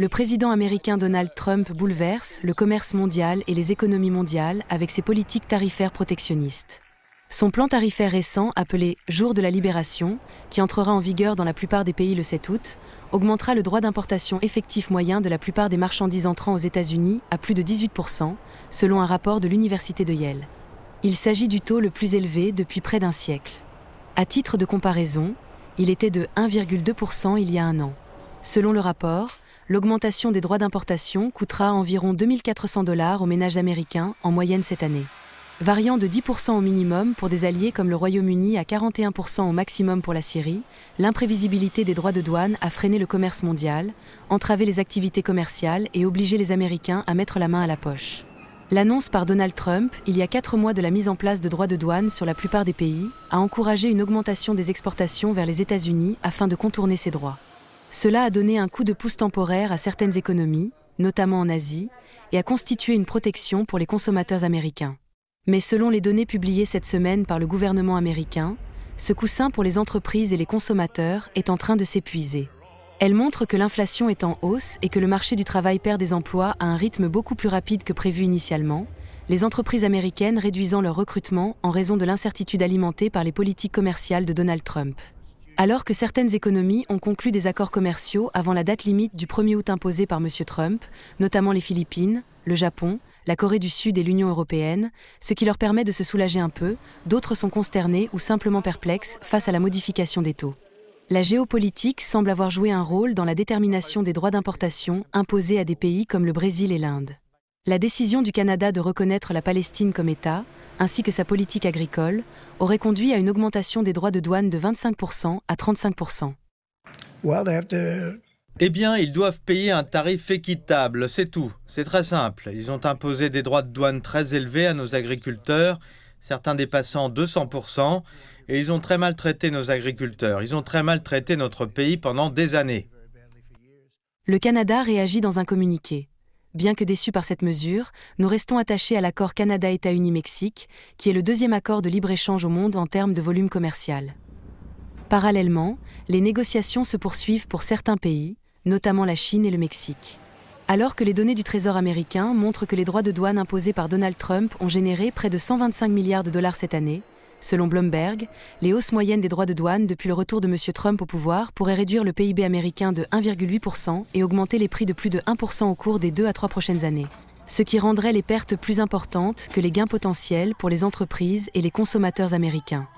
Le président américain Donald Trump bouleverse le commerce mondial et les économies mondiales avec ses politiques tarifaires protectionnistes. Son plan tarifaire récent, appelé « Jour de la libération », qui entrera en vigueur dans la plupart des pays le 7 août, augmentera le droit d'importation effectif moyen de la plupart des marchandises entrant aux États-Unis à plus de 18%, selon un rapport de l'Université de Yale. Il s'agit du taux le plus élevé depuis près d'un siècle. À titre de comparaison, il était de 1,2% il y a un an. Selon le rapport, l'augmentation des droits d'importation coûtera environ 2 400 $ aux ménages américains en moyenne cette année. Variant de 10% au minimum pour des alliés comme le Royaume-Uni à 41% au maximum pour la Syrie, l'imprévisibilité des droits de douane a freiné le commerce mondial, entravé les activités commerciales et obligé les Américains à mettre la main à la poche. L'annonce par Donald Trump, il y a 4 mois de la mise en place de droits de douane sur la plupart des pays, a encouragé une augmentation des exportations vers les États-Unis afin de contourner ces droits. Cela a donné un coup de pouce temporaire à certaines économies, notamment en Asie, et a constitué une protection pour les consommateurs américains. Mais selon les données publiées cette semaine par le gouvernement américain, ce coussin pour les entreprises et les consommateurs est en train de s'épuiser. Elle montre que l'inflation est en hausse et que le marché du travail perd des emplois à un rythme beaucoup plus rapide que prévu initialement, les entreprises américaines réduisant leur recrutement en raison de l'incertitude alimentée par les politiques commerciales de Donald Trump. Alors que certaines économies ont conclu des accords commerciaux avant la date limite du 1er août imposée par M. Trump, notamment les Philippines, le Japon, la Corée du Sud et l'Union européenne, ce qui leur permet de se soulager un peu, d'autres sont consternés ou simplement perplexes face à la modification des taux. La géopolitique semble avoir joué un rôle dans la détermination des droits d'importation imposés à des pays comme le Brésil et l'Inde. La décision du Canada de reconnaître la Palestine comme État, ainsi que sa politique agricole, aurait conduit à une augmentation des droits de douane de 25% à 35%. Eh bien, ils doivent payer un tarif équitable, c'est tout. C'est très simple. Ils ont imposé des droits de douane très élevés à nos agriculteurs, certains dépassant 200%, et ils ont très mal traité nos agriculteurs. Ils ont très mal traité notre pays pendant des années. Le Canada réagit dans un communiqué. Bien que déçus par cette mesure, nous restons attachés à l'accord Canada-États-Unis-Mexique, qui est le deuxième accord de libre-échange au monde en termes de volume commercial. Parallèlement, les négociations se poursuivent pour certains pays, notamment la Chine et le Mexique. Alors que les données du Trésor américain montrent que les droits de douane imposés par Donald Trump ont généré près de 125 milliards de dollars cette année, selon Bloomberg, les hausses moyennes des droits de douane depuis le retour de M. Trump au pouvoir pourraient réduire le PIB américain de 1,8% et augmenter les prix de plus de 1% au cours des 2 à 3 prochaines années, ce qui rendrait les pertes plus importantes que les gains potentiels pour les entreprises et les consommateurs américains.